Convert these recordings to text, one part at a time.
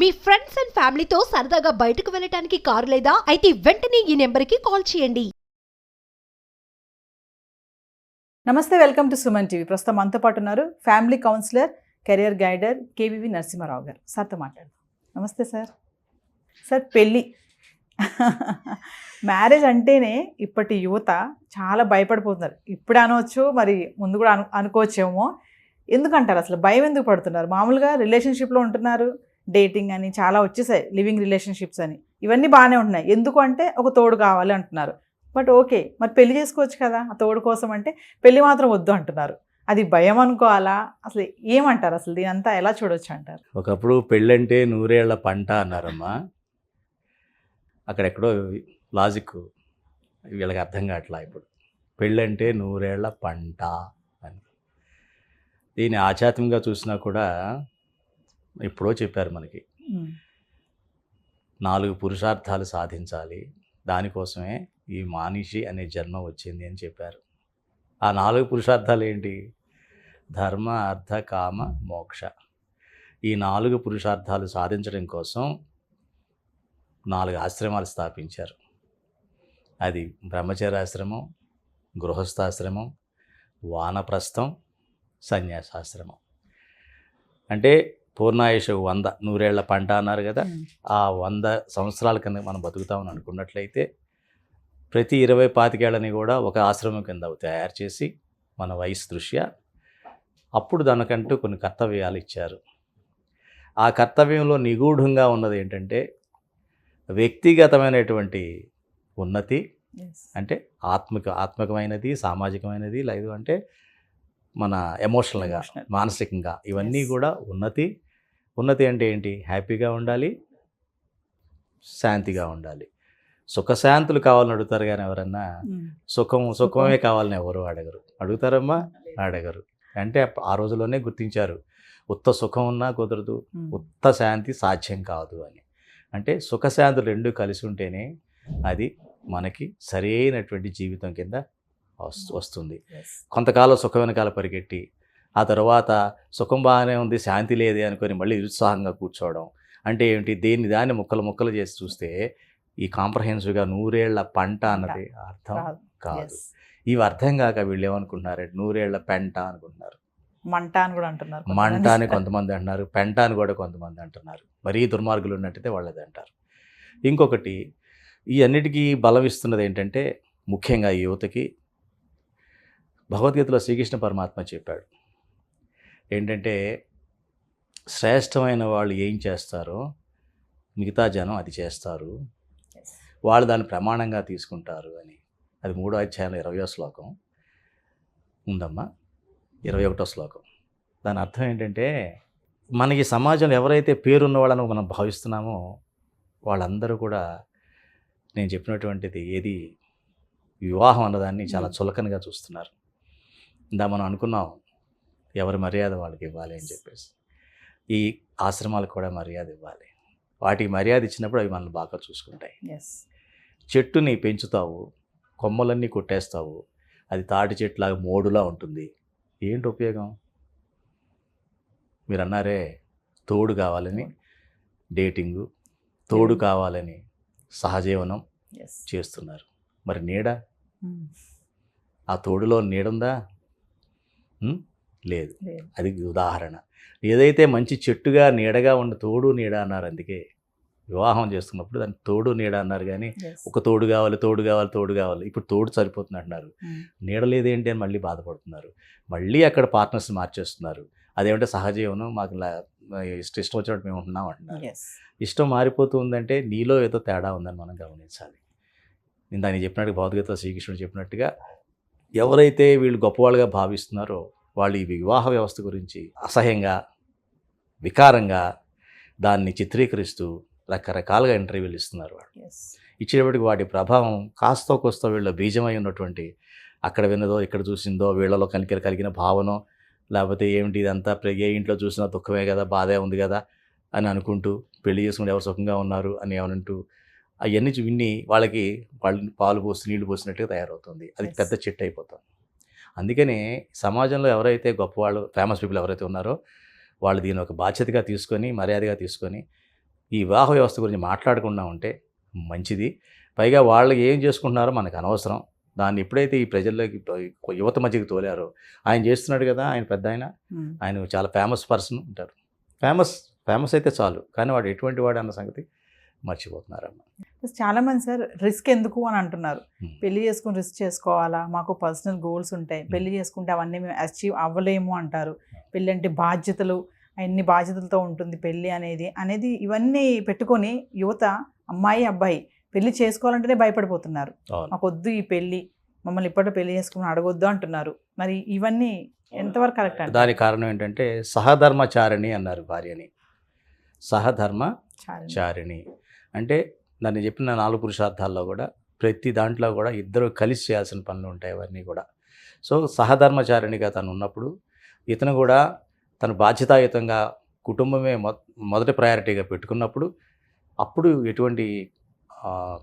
Me friends and ఫ్యామిలీతో సరదాగా బయటకు వెళ్ళటానికి కారు లేదా అయితే వెంటనే ఈ నెంబర్కి కాల్ చేయండి. నమస్తే, వెల్కమ్ టు సుమన్ టీవీ. ప్రస్తుతం మనతో పాటు ఉన్నారు family counsellor, career guider K V V Narasimha Rao గారు. సార్తో మాట్లాడదాం. నమస్తే సార్. సార్, పెళ్ళి మ్యారేజ్ అంటేనే ఇప్పటి యువత చాలా భయపడిపోతున్నారు. ఇప్పుడు అనవచ్చు, మరి ముందు కూడా అనుకోవచ్చేమో. ఎందుకంటారు అసలు భయం ఎందుకు పడుతున్నారు? మామూలుగా రిలేషన్షిప్లో ఉంటున్నారు, డేటింగ్ అని చాలా వచ్చేసాయి, లివింగ్ రిలేషన్షిప్స్ అని, ఇవన్నీ బాగానే ఉంటున్నాయి. ఎందుకు అంటే ఒక తోడు కావాలి అంటున్నారు. బట్ ఓకే, మరి పెళ్లి చేసుకోవచ్చు కదా ఆ తోడు కోసం, అంటే పెళ్లి మాత్రం వద్దు అంటున్నారు. అది భయం అనుకోవాలా? అసలు ఏమంటారు? అసలు దీని అంతా ఎలా చూడొచ్చు అంటారు? ఒకప్పుడు పెళ్ళంటే నూరేళ్ల పంట అన్నారమ్మా. అక్కడెక్కడో లాజిక్ వీళ్ళకి అర్థం కావట్లా. ఇప్పుడు పెళ్ళంటే నూరేళ్ల పంట అని దీన్ని ఆధ్యాత్మికంగా చూసినా కూడా ఎప్పుడో చెప్పారు మనకి. 4 పురుషార్థాలు సాధించాలి, దానికోసమే ఈ మానిషి అనే జన్మ వచ్చింది అని చెప్పారు. ఆ 4 పురుషార్థాలు ఏంటి? ధర్మ, అర్థ, కామ, మోక్ష. ఈ 4 పురుషార్థాలు సాధించడం కోసం 4 ఆశ్రమాలు స్థాపించారు. అది బ్రహ్మచర్యాశ్రమం, గృహస్థాశ్రమం, వానప్రస్థం, సన్యాసాశ్రమం. అంటే పూర్ణాయుష 100 నూరేళ్ల పంట అన్నారు కదా. ఆ 100 సంవత్సరాల కింద మనం బతుకుతామని అనుకున్నట్లయితే ప్రతి 20-25 ఏళ్ళని కూడా ఒక ఆశ్రమం కింద తయారు చేసి మన వయసు దృష్ట్యా అప్పుడు దానికంటూ కొన్ని కర్తవ్యాలు ఇచ్చారు. ఆ కర్తవ్యంలో నిగూఢంగా ఉన్నది ఏంటంటే వ్యక్తిగతమైనటువంటి ఉన్నతి, అంటే ఆత్మకమైనది, సామాజికమైనది, లేదు అంటే మన ఎమోషనల్గా, మానసికంగా, ఇవన్నీ కూడా ఉన్నతి. ఉన్నతి అంటే ఏంటి? హ్యాపీగా ఉండాలి, శాంతిగా ఉండాలి. సుఖశాంతులు కావాలని అడుగుతారు కానీ ఎవరన్నా సుఖమే కావాలని ఎవరు అడగరు. అడుగుతారమ్మా? అడగరు. అంటే ఆ రోజుల్లోనే గుర్తించారు, ఉత్త సుఖం ఉన్నా కుదరదు, ఉత్త శాంతి సాధ్యం కాదు అని. అంటే సుఖశాంతులు రెండు కలిసి ఉంటేనే అది మనకి సరైనటువంటి జీవితం కింద వస్తుంది. కొంతకాలం సుఖం వెనకాల పరిగెట్టి ఆ తర్వాత సుఖం బాగానే ఉంది, శాంతి లేదే అనుకొని మళ్ళీ నిరుత్సాహంగా కూర్చోవడం అంటే ఏమిటి? దాన్ని ముక్కలు చేసి చూస్తే ఈ కాంప్రహెన్సివ్గా నూరేళ్ల పంట అన్నది అర్థం కాదు. ఇవి అర్థం కాక వీళ్ళు ఏమనుకుంటున్నారంటే నూరేళ్ల పెంట అనుకుంటున్నారు. మంట అని కూడా అంటున్నారు. మంట అని కొంతమంది అంటున్నారు, పెంట అని కూడా కొంతమంది అంటున్నారు. మరీ దుర్మార్గులు ఉన్నట్టయితే వాళ్ళది అంటారు. ఇంకొకటి, ఈ అన్నిటికీ బలం ఇస్తున్నది ఏంటంటే ముఖ్యంగా ఈ యువతకి భగవద్గీతలో శ్రీకృష్ణ పరమాత్మ చెప్పాడు ఏంటంటే శ్రేష్టమైన వాళ్ళు ఏం చేస్తారో మిగతా జనం అది చేస్తారు, వాళ్ళు దాన్ని ప్రమాణంగా తీసుకుంటారు అని. అది 3వ అధ్యాయంలో 20వ శ్లోకం ఉందమ్మా, 21వ శ్లోకం. దాని అర్థం ఏంటంటే మనకి సమాజంలో ఎవరైతే పేరున్న వాళ్ళని మనం భావిస్తున్నామో వాళ్ళందరూ కూడా నేను చెప్పినటువంటిది ఏది వివాహం అన్నదాన్ని చాలా చులకనగా చూస్తున్నారు. మనం అనుకున్నాం ఎవరి మర్యాద వాళ్ళకి ఇవ్వాలి అని చెప్పేసి. ఈ ఆశ్రమాలకు కూడా మర్యాద ఇవ్వాలి. వాటికి మర్యాద ఇచ్చినప్పుడు అవి మనల్ని బాగా చూసుకుంటాయి. చెట్టుని పెంచుతావు, కొమ్మలన్నీ కొట్టేస్తావు, అది తాటి చెట్టులాగా మోడులా ఉంటుంది. ఏంటి ఉపయోగం? మీరు అన్నారే తోడు కావాలని డేటింగు, తోడు కావాలని సహజీవనం చేస్తున్నారు. మరి నీడ, ఆ తోడులో నీడుందా? లేదు. అది ఉదాహరణ. ఏదైతే మంచి చెట్టుగా నీడగా ఉన్న తోడు నీడ అన్నారు. అందుకే వివాహం చేస్తున్నప్పుడు దాన్ని తోడు నీడ అన్నారు. కానీ ఒక తోడు కావాలి. ఇప్పుడు తోడు సరిపోతుంది అంటున్నారు, నీడ లేదేంటి అని మళ్ళీ బాధపడుతున్నారు. మళ్ళీ అక్కడ పార్ట్నర్స్ మార్చేస్తున్నారు. అదేమంటే సహజీవనం, మాకు ఇష్టం వచ్చినట్టు మేము ఉంటున్నాం అంటున్నారు. ఇష్టం మారిపోతూ ఉందంటే నీలో ఏదో తేడా ఉందని మనం గమనించాలి. నేను దాన్ని చెప్పినట్టు భగవద్గీత శ్రీకృష్ణుడు చెప్పినట్టుగా ఎవరైతే వీళ్ళు గొప్పవాళ్ళుగా భావిస్తున్నారో వాళ్ళు ఈ వివాహ వ్యవస్థ గురించి అసహ్యంగా, వికారంగా దాన్ని చిత్రీకరిస్తూ రకరకాలుగా ఇంటర్వ్యూలు ఇస్తున్నారు. వాళ్ళు ఇచ్చేటప్పటికి వాటి ప్రభావం కాస్తో కోస్తో వీళ్ళ బీజమై ఉన్నటువంటి అక్కడ విన్నదో ఇక్కడ చూసిందో వీళ్ళలో కలిగిన భావనో, లేకపోతే ఏమిటి ఇదంతా ఏ ఇంట్లో చూసినా దుఃఖమే కదా, బాధే ఉంది కదా అని అనుకుంటూ పెళ్లి చేసుకుంటే ఎవరు సుఖంగా ఉన్నారు అని ఏమనంటూ అవన్నీ విన్ని వాళ్ళకి పాలు పోసి నీళ్లు పోసినట్టుగా తయారవుతుంది. అది పెద్ద చెట్టు అయిపోతుంది. అందుకనే సమాజంలో ఎవరైతే గొప్పవాళ్ళు, ఫేమస్ పీపుల్ ఎవరైతే ఉన్నారో వాళ్ళు దీని ఒక బాధ్యతగా తీసుకొని, మర్యాదగా తీసుకొని ఈ వివాహ వ్యవస్థ గురించి మాట్లాడకుండా ఉంటే మంచిది. పైగా వాళ్ళు ఏం చేసుకుంటున్నారో మనకు అనవసరం. దాన్ని ఎప్పుడైతే ఈ ప్రజల్లోకి యువత మధ్యకి తోలారో, ఆయన చేస్తున్నాడు కదా, ఆయన పెద్ద ఆయన చాలా ఫేమస్ పర్సన్ ఉంటారు. ఫేమస్ అయితే చాలు, కానీ వాడు ఎటువంటి వాడు అన్న సంగతి మర్చిపోతున్నారమ్మ. చాలా మంది సార్ రిస్క్ ఎందుకు అని అంటున్నారు. పెళ్లి చేసుకుని రిస్క్ చేసుకోవాలా, మాకు పర్సనల్ గోల్స్ ఉంటాయి, పెళ్లి చేసుకుంటే అవన్నీ మేము అచీవ్ అవ్వలేము అంటారు. పెళ్ళి అంటే బాధ్యతలు, అన్ని బాధ్యతలతో ఉంటుంది పెళ్ళి అనేది ఇవన్నీ పెట్టుకొని యువత, అమ్మాయి అబ్బాయి పెళ్లి చేసుకోవాలంటేనే భయపడిపోతున్నారు. మాకు వద్దు ఈ పెళ్ళి, మమ్మల్ని ఇప్పట్లో పెళ్లి చేసుకుని అడగొద్దు అంటున్నారు. మరి ఇవన్నీ ఎంతవరకు కరెక్ట్ అంటే? దానికి కారణం ఏంటంటే సహధర్మచారిణి అన్నారు భార్యని. సహధర్మచారిణి అంటే దాన్ని చెప్పిన 4 పురుషార్థాల్లో కూడా ప్రతి దాంట్లో కూడా ఇద్దరు కలిసి చేయాల్సిన పనులు ఉంటాయి అవన్నీ కూడా. సో సహధర్మచారిణిగా తను ఉన్నప్పుడు ఇతను కూడా తను బాధ్యతాయుతంగా కుటుంబమే మొదటి ప్రయారిటీగా పెట్టుకున్నప్పుడు అప్పుడు ఎటువంటి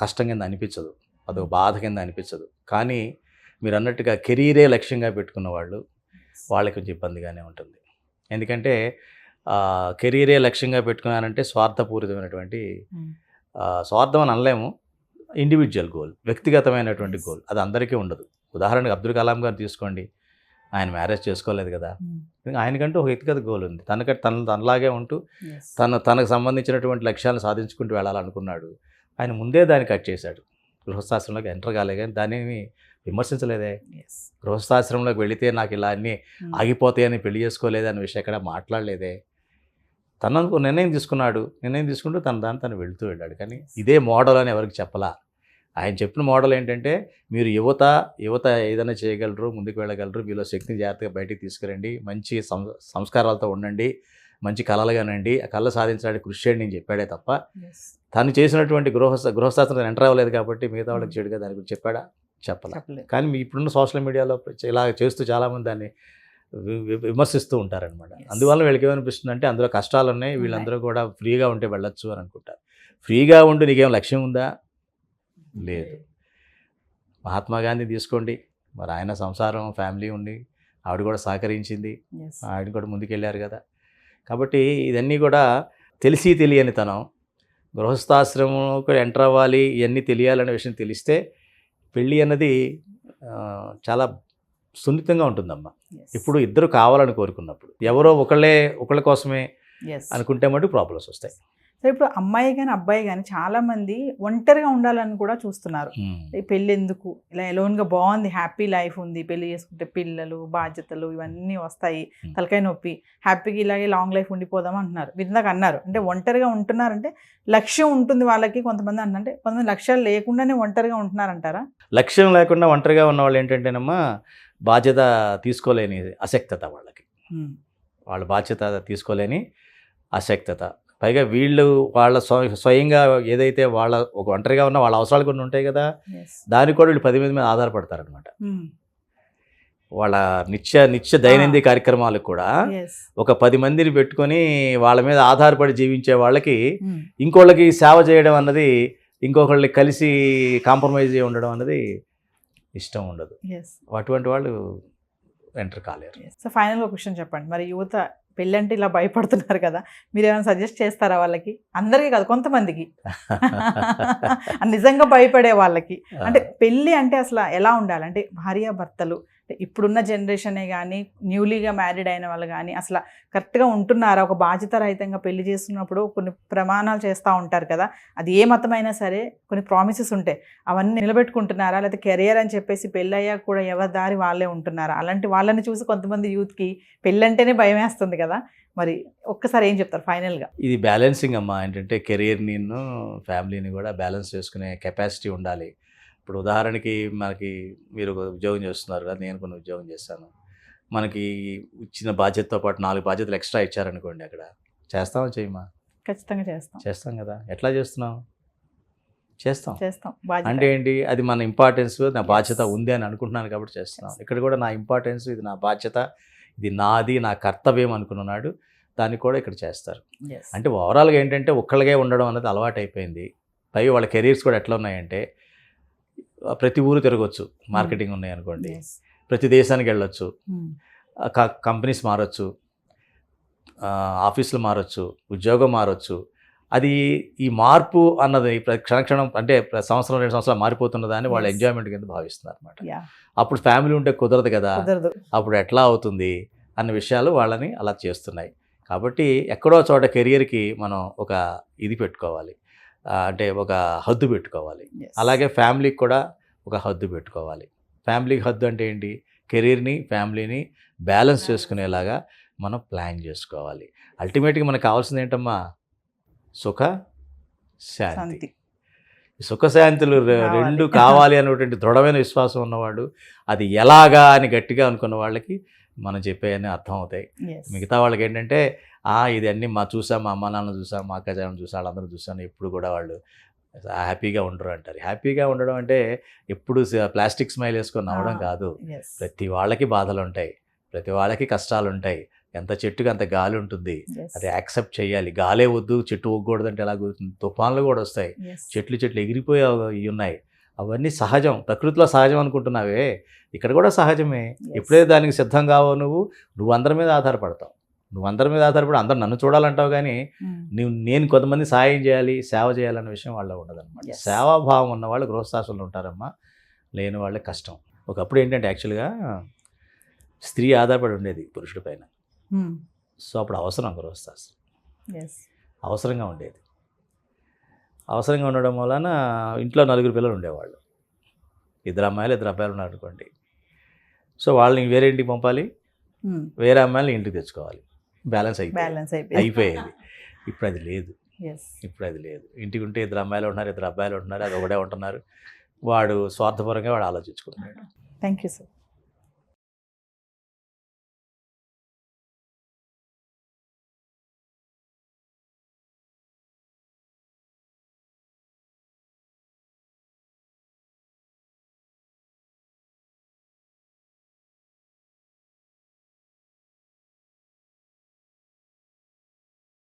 కష్టం కింద అనిపించదు, అదొక బాధ కింద అనిపించదు. కానీ మీరు అన్నట్టుగా కెరీరే లక్ష్యంగా పెట్టుకున్న వాళ్ళకి కొంచెం ఇబ్బందిగానే ఉంటుంది. ఎందుకంటే కెరీరే లక్ష్యంగా పెట్టుకున్నానంటే స్వార్థపూరితమైనటువంటి, స్వార్థం అని అనలేము, ఇండివిజువల్ గోల్, వ్యక్తిగతమైనటువంటి గోల్. అది అందరికీ ఉండదు. ఉదాహరణకు అబ్దుల్ కలాం గారు తీసుకోండి, ఆయన మ్యారేజ్ చేసుకోలేదు కదా, ఆయనకంటూ ఒక వ్యక్తిగత గోల్ ఉంది. తనలాగే ఉంటూ తనకు సంబంధించినటువంటి లక్ష్యాలను సాధించుకుంటూ వెళ్ళాలనుకున్నాడు. ఆయన ముందే దాన్ని కట్ చేశాడు. గృహస్థాశ్రమంలోకి ఎంటర్ కాలే, కానీ దాన్ని విమర్శించలేదే. గృహస్థాశ్రమంలోకి వెళితే నాకు ఇలా అన్నీ ఆగిపోతాయని పెళ్లి చేసుకోలేదు అనే విషయం ఎక్కడ మాట్లాడలేదే. తను నిర్ణయం తీసుకున్నాడు, నిర్ణయం తీసుకుంటూ తను వెళుతూ వెళ్ళాడు. కానీ ఇదే మోడల్ అని ఎవరికి చెప్పలా. ఆయన చెప్పిన మోడల్ ఏంటంటే, మీరు యువత ఏదైనా చేయగలరు, ముందుకు వెళ్ళగలరు, మీలో శక్తిని జాగ్రత్తగా బయటికి తీసుకురండి, మంచి సంస్కారాలతో ఉండండి, మంచి కళలుగానండి, ఆ కళ సాధించడానికి కృషి చేయండి అని చెప్పాడే తప్ప తను చేసినటువంటి గృహస్థాశ్రం ఎంటర్ అవ్వలేదు కాబట్టి మిగతా వాళ్ళకి చెడుగా దాని గురించి చెప్పలేదు. కానీ ఇప్పుడున్న సోషల్ మీడియాలో ఇలా చేస్తూ చాలామంది దాన్ని విమర్శిస్తూ ఉంటారనమాట. అందువల్ల వీళ్ళకి ఏమనిపిస్తుంది అంటే అందులో కష్టాలు ఉన్నాయి, వీళ్ళందరూ కూడా ఫ్రీగా ఉంటే వెళ్ళొచ్చు అని అనుకుంటారు. ఫ్రీగా ఉండి నీకేం లక్ష్యం ఉందా? లేదు. మహాత్మా గాంధీ తీసుకోండి, మరి ఆయన సంసారం ఫ్యామిలీ ఉండి ఆవిడ కూడా సహకరించింది, ఆవిడ కూడా ముందుకెళ్ళారు కదా. కాబట్టి ఇవన్నీ కూడా తెలిసి తెలియని తనం. గృహస్థాశ్రమం కూడా ఎంటర్ అవ్వాలి, ఇవన్నీ తెలియాలనే విషయం తెలిస్తే పెళ్ళి అన్నది చాలా సున్నితంగా ఉంటుందమ్మా. ఇప్పుడు ఇద్దరు కావాలని కోరుకున్నప్పుడు ఎవరో ఒకళ్ళ కోసమే అనుకుంటే మటు ప్రాబ్లమ్స్ వస్తాయి. సరే, ఇప్పుడు అమ్మాయి కానీ అబ్బాయి కానీ చాలా మంది ఒంటరిగా ఉండాలని కూడా చూస్తున్నారు. పెళ్ళి ఎందుకు, ఇలా ఎలోన్గా బాగుంది, హ్యాపీ లైఫ్ ఉంది, పెళ్లి చేసుకుంటే పిల్లలు బాధ్యతలు ఇవన్నీ వస్తాయి, తలకాయ నొప్పి, హ్యాపీగా ఇలాగే లాంగ్ లైఫ్ ఉండిపోదాం అంటున్నారు. మీరు ఇందాక అన్నారు అంటే ఒంటరిగా ఉంటున్నారంటే లక్ష్యం ఉంటుంది వాళ్ళకి. కొంతమంది అంటే కొంతమంది లక్ష్యాలు లేకుండానే ఒంటరిగా ఉంటున్నారంటారా? లక్ష్యం లేకుండా ఒంటరిగా ఉన్న వాళ్ళు ఏంటంటేనమ్మా, బాధ్యత తీసుకోలేని అశక్తత వాళ్ళకి. వాళ్ళ బాధ్యత తీసుకోలేని అశక్తత. పైగా వీళ్ళు వాళ్ళ స్వయంగా ఏదైతే వాళ్ళ ఒక ఒంటరిగా ఉన్న వాళ్ళ అవసరాలు కొన్ని ఉంటాయి కదా, దానికి కూడా వీళ్ళు 10 మంది మీద ఆధారపడతారనమాట. వాళ్ళ నిత్య దైనందిక కార్యక్రమాలకు కూడా ఒక 10 మందిని పెట్టుకొని వాళ్ళ మీద ఆధారపడి జీవించే వాళ్ళకి ఇంకోళ్ళకి సేవ చేయడం అన్నది, ఇంకొకళ్ళకి కలిసి కాంప్రమైజ్ అయ్యి ఉండడం అన్నది ఇష్టం ఉండదు. అటువంటి వాళ్ళు ఎంటర్ కాలేరు. సో ఫైనల్గా క్వశ్చన్ చెప్పండి, మరి యువత పెళ్ళంటే ఇలా భయపడుతున్నారు కదా, మీరు ఏమైనా సజెస్ట్ చేస్తారా వాళ్ళకి? అందరికీ కాదు, కొంతమందికి నిజంగా భయపడే వాళ్ళకి. అంటే పెళ్ళి అంటే అసలు ఎలా ఉండాలి, అంటే భార్యాభర్తలు ఇప్పుడున్న జనరేషనే కానీ న్యూలీగా మ్యారీడ్ అయిన వాళ్ళు కానీ అసలు కరెక్ట్గా ఉంటున్నారా? ఒక బాధ్యత రహితంగా పెళ్లి చేస్తున్నప్పుడు కొన్ని ప్రమాణాలు చేస్తూ ఉంటారు కదా, అది ఏ మతమైనా సరే కొన్ని ప్రామిసెస్ ఉంటాయి, అవన్నీ నిలబెట్టుకుంటున్నారా? లేకపోతే కెరియర్ అని చెప్పేసి పెళ్ళయ్యాక కూడా ఎవరి దారి వాళ్ళే ఉంటున్నారా? అలాంటి వాళ్ళని చూసి కొంతమంది యూత్కి పెళ్ళంటేనే భయం వేస్తుంది కదా, మరి ఒక్కసారి ఏం చెప్తారు ఫైనల్గా? ఇది బ్యాలెన్సింగ్ అమ్మా. ఏంటంటే కెరియర్ని ఫ్యామిలీని కూడా బ్యాలెన్స్ చేసుకునే కెపాసిటీ ఉండాలి. ఇప్పుడు ఉదాహరణకి మనకి మీరు ఒక ఉద్యోగం చేస్తున్నారు కదా, నేను కొన్ని ఉద్యోగం చేస్తాను. మనకి ఇచ్చిన బాధ్యతతో పాటు 4 బాధ్యతలు ఎక్స్ట్రా ఇచ్చారనుకోండి, అక్కడ చేస్తామా చేయమా? ఖచ్చితంగా చేస్తాం కదా. ఎట్లా చేస్తున్నాం? చేస్తాం. అంటే ఏంటి, అది మన ఇంపార్టెన్స్, నా బాధ్యత ఉంది అని అనుకుంటున్నాను కాబట్టి చేస్తున్నాం. ఇక్కడ కూడా నా ఇంపార్టెన్స్, ఇది నా బాధ్యత, ఇది నాది, నా కర్తవ్యం అనుకున్నాడు, దాన్ని కూడా ఇక్కడ చేస్తారు. అంటే ఓవరాల్గా ఏంటంటే ఒక్కళ్ళగే ఉండడం అనేది అలవాటు అయిపోయింది. పైగా వాళ్ళ కెరీర్స్ కూడా ఎట్లా ఉన్నాయంటే, ప్రతి ఊరు తిరగచ్చు, మార్కెటింగ్ ఉన్నాయనుకోండి, ప్రతి దేశానికి వెళ్ళొచ్చు, కంపెనీస్ మారచ్చు, ఆఫీసులు మారచ్చు, ఉద్యోగం మారచ్చు, అది ఈ మార్పు అన్నది క్షణక్షణం అంటే సంవత్సరం 2 సంవత్సరాలు మారిపోతున్నదాన్ని వాళ్ళు Yes. ఎంజాయ్మెంట్ కింద భావిస్తున్నారు అనమాట. Yeah. అప్పుడు ఫ్యామిలీ ఉంటే కుదరదు కదా, కుదరదు. అప్పుడు ఎట్లా అవుతుంది అన్న విషయాలు వాళ్ళని అలా చేస్తున్నాయి. కాబట్టి ఎక్కడో చోట కెరియర్కి మనం ఒక ఇది పెట్టుకోవాలి, అంటే ఒక హద్దు పెట్టుకోవాలి. Yes. అలాగే ఫ్యామిలీకి కూడా ఒక హద్దు పెట్టుకోవాలి. ఫ్యామిలీకి హద్దు అంటే ఏంటి, కెరీర్ని ఫ్యామిలీని బ్యాలెన్స్ చేసుకునేలాగా మనం ప్లాన్ చేసుకోవాలి. అల్టిమేట్గా మనకు కావాల్సింది ఏంటమ్మా, సుఖ శాంతి. శాంతి. ఈ సుఖశాంతులు కావాలి. రెండు కావాలి అనేటువంటి దృఢమైన విశ్వాసం ఉన్నవాడు, అది ఎలాగా అని గట్టిగా అనుకున్న వాళ్ళకి మనం చెప్పేవన్నీ అర్థం అవుతాయి. Yes. మిగతా వాళ్ళకి ఏంటంటే ఇది అన్నీ చూసాం, మా అమ్మ నాన్న చూసాం, మా అక్క చెల్లెలను చూసాం, వాళ్ళందరూ చూసాను, ఎప్పుడు కూడా వాళ్ళు హ్యాపీగా ఉండరు అంటారు. హ్యాపీగా ఉండడం అంటే ఎప్పుడు ప్లాస్టిక్ స్మైల్ వేసుకొని నవ్వడం కాదు. Yes. ప్రతి వాళ్ళకి బాధలు ఉంటాయి, ప్రతి వాళ్ళకి కష్టాలు ఉంటాయి. ఎంత చెట్టుకి అంత గాలి ఉంటుంది, Yes. అది యాక్సెప్ట్ చేయాలి. గాలే వద్దు చెట్టు ఊగకూడదంటే ఎలా కుదురుతుంది? తుఫాన్లు కూడా వస్తాయి, Yes. చెట్లు ఎగిరిపోయి ఉన్నాయి. అవన్నీ సహజం, ప్రకృతిలో సహజం అనుకుంటున్నావే, ఇక్కడ కూడా సహజమే. Yes. ఎప్పుడైతే దానికి సిద్ధం కావో నువ్వు అందరి మీద ఆధారపడతావు. నువ్వు అందరి మీద ఆధారపడి అందరు నన్ను చూడాలంటావు, కానీ నేను కొంతమంది సాయం చేయాలి, సేవ చేయాలన్న విషయం వాళ్ళ ఉండదన్నమాట. Yes. సేవాభావం ఉన్న వాళ్ళు గృహస్థాశ్రమంలో ఉంటారమ్మా, లేని వాళ్ళకి కష్టం. ఒకప్పుడు ఏంటంటే యాక్చువల్గా స్త్రీ ఆధారపడి ఉండేది పురుషుడి పైన. సో అప్పుడు అవసరం గృహస్థాశ్రమం, Yes. అవసరంగా ఉండేది. అవసరంగా ఉండడం వలన ఇంట్లో 4 పిల్లలు ఉండేవాళ్ళు, 2 అమ్మాయిలు 2 అబ్బాయిలు ఉన్నారు అనుకోండి. సో వాళ్ళని వేరే ఇంటికి పంపాలి, వేరే అమ్మాయిని ఇంటికి తెచ్చుకోవాలి, బ్యాలెన్స్ బ్యాలెన్స్ అయిపోయేది. ఇప్పుడు అది లేదు. Yes. ఇప్పుడు అది లేదు. ఇంటికి ఉంటే 2 అమ్మాయిలు ఉంటున్నారు, 2 అబ్బాయిలు ఉంటున్నారు, అది ఒకడే ఉంటున్నారు. వాడు స్వార్థపరంగా వాడు ఆలోచించుకుంటున్నాడు. Thank you, sir.